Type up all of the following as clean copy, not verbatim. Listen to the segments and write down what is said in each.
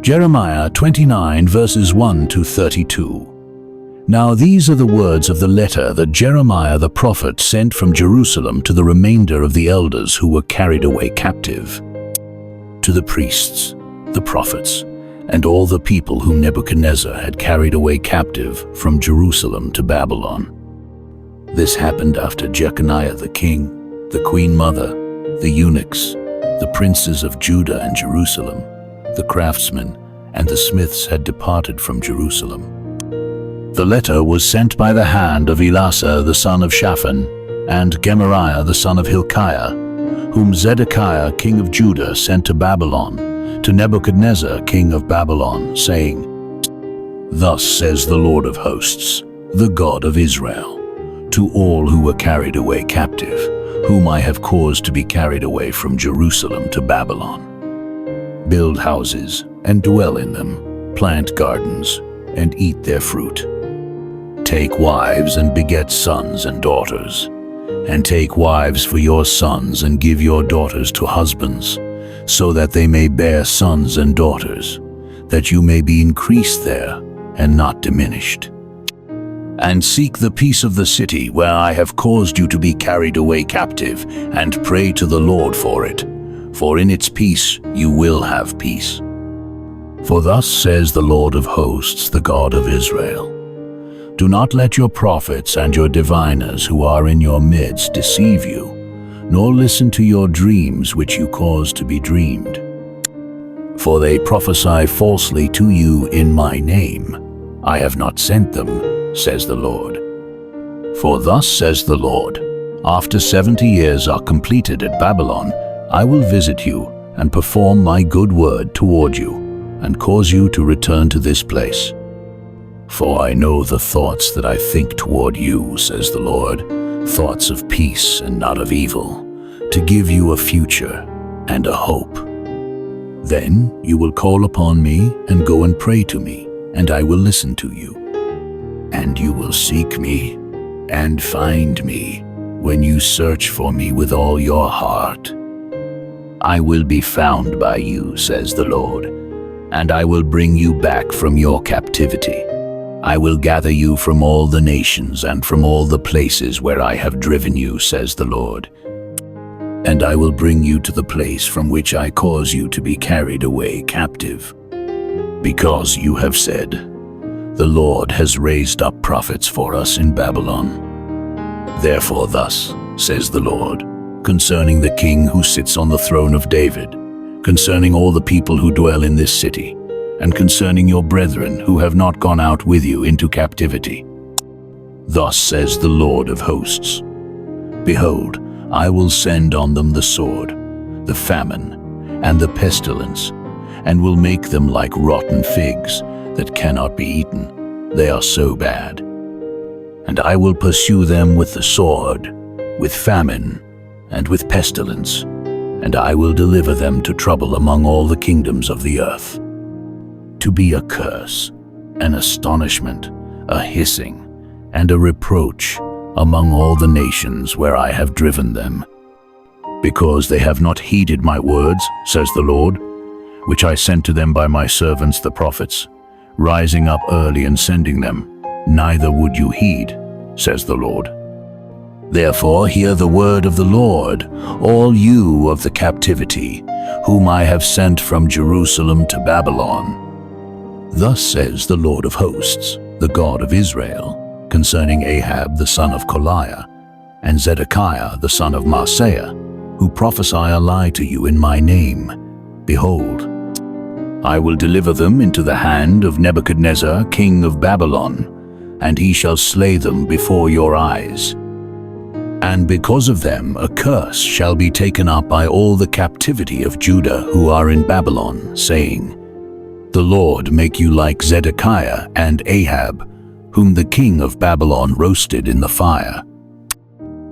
Jeremiah 29 verses 1 to 32. Now these are the words of the letter that Jeremiah the prophet sent from Jerusalem to the remainder of the elders who were carried away captive, to the priests, the prophets, and all the people whom Nebuchadnezzar had carried away captive from Jerusalem to Babylon. This happened after Jeconiah the king, the queen mother, the eunuchs, the princes of Judah and Jerusalem, the craftsmen, and the smiths had departed from Jerusalem. The letter was sent by the hand of Elasah the son of Shaphan and Gemariah the son of Hilkiah, whom Zedekiah king of Judah sent to Babylon, to Nebuchadnezzar king of Babylon, saying, Thus says the Lord of hosts, the God of Israel, to all who were carried away captive, whom I have caused to be carried away from Jerusalem to Babylon. Build houses and dwell in them, plant gardens and eat their fruit. Take wives and beget sons and daughters, and take wives for your sons and give your daughters to husbands, so that they may bear sons and daughters, that you may be increased there and not diminished. And seek the peace of the city where I have caused you to be carried away captive, and pray to the Lord for it, for in its peace you will have peace. For thus says the Lord of hosts, the God of Israel, Do not let your prophets and your diviners who are in your midst deceive you, nor listen to your dreams which you cause to be dreamed. For they prophesy falsely to you in my name. I have not sent them, says the Lord. For thus says the Lord, After 70 years are completed at Babylon, I will visit you and perform my good word toward you, and cause you to return to this place. For I know the thoughts that I think toward you, says the Lord, thoughts of peace and not of evil, to give you a future and a hope. Then you will call upon me and go and pray to me, and I will listen to you. And you will seek me and find me when you search for me with all your heart. I will be found by you, says the Lord, and I will bring you back from your captivity. I will gather you from all the nations and from all the places where I have driven you, says the Lord. And I will bring you to the place from which I cause you to be carried away captive. Because you have said, The Lord has raised up prophets for us in Babylon. Therefore thus says the Lord, concerning the king who sits on the throne of David, concerning all the people who dwell in this city, and concerning your brethren who have not gone out with you into captivity. Thus says the Lord of hosts, Behold, I will send on them the sword, the famine, and the pestilence, and will make them like rotten figs that cannot be eaten. They are so bad. And I will pursue them with the sword, with famine, and with pestilence, and I will deliver them to trouble among all the kingdoms of the earth, to be a curse, an astonishment, a hissing, and a reproach among all the nations where I have driven them, because they have not heeded my words, says the Lord, which I sent to them by my servants the prophets, rising up early and sending them, neither would you heed, says the Lord. Therefore hear the word of the Lord, all you of the captivity, whom I have sent from Jerusalem to Babylon. Thus says the Lord of hosts, the God of Israel, concerning Ahab the son of Koliah, and Zedekiah the son of Maaseiah, who prophesy a lie to you in my name. Behold, I will deliver them into the hand of Nebuchadnezzar king of Babylon, and he shall slay them before your eyes. And because of them a curse shall be taken up by all the captivity of Judah who are in Babylon, saying, The Lord make you like Zedekiah and Ahab, whom the king of Babylon roasted in the fire.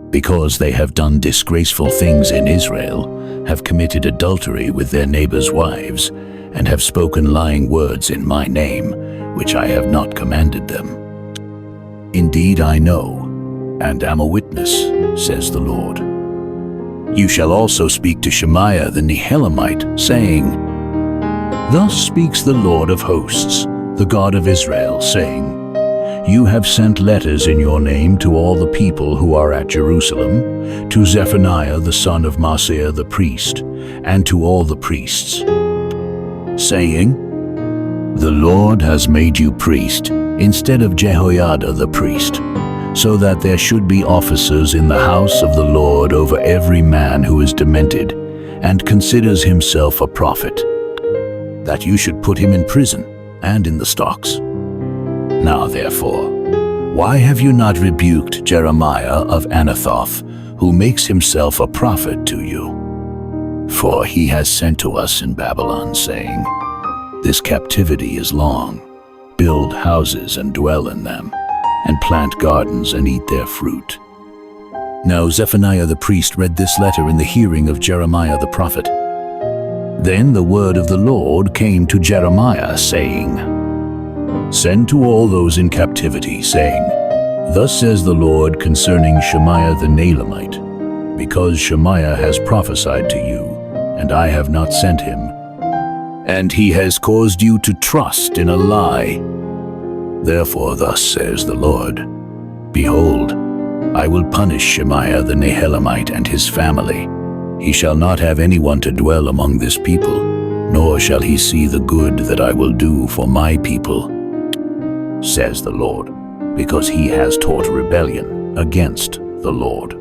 Because they have done disgraceful things in Israel, have committed adultery with their neighbors' wives, and have spoken lying words in my name, which I have not commanded them. Indeed I know, and am a witness, says the Lord. You shall also speak to Shemaiah the Nehelamite, saying, Thus speaks the Lord of hosts, the God of Israel, saying, You have sent letters in your name to all the people who are at Jerusalem, to Zephaniah the son of Maaseiah the priest, and to all the priests, saying, The Lord has made you priest instead of Jehoiada the priest, so that there should be officers in the house of the Lord over every man who is demented and considers himself a prophet, that you should put him in prison and in the stocks. Now therefore, why have you not rebuked Jeremiah of Anathoth, who makes himself a prophet to you? For he has sent to us in Babylon, saying, This captivity is long. Build houses and dwell in them, and plant gardens and eat their fruit. Now Zephaniah the priest read this letter in the hearing of Jeremiah the prophet. Then the word of the Lord came to Jeremiah, saying, Send to all those in captivity, saying, Thus says the Lord concerning Shemaiah the Naelamite, because Shemaiah has prophesied to you, and I have not sent him, and he has caused you to trust in a lie. Therefore thus says the Lord, Behold, I will punish Shemaiah the Naelamite and his family. He shall not have anyone to dwell among this people, nor shall he see the good that I will do for my people, says the Lord, because he has taught rebellion against the Lord.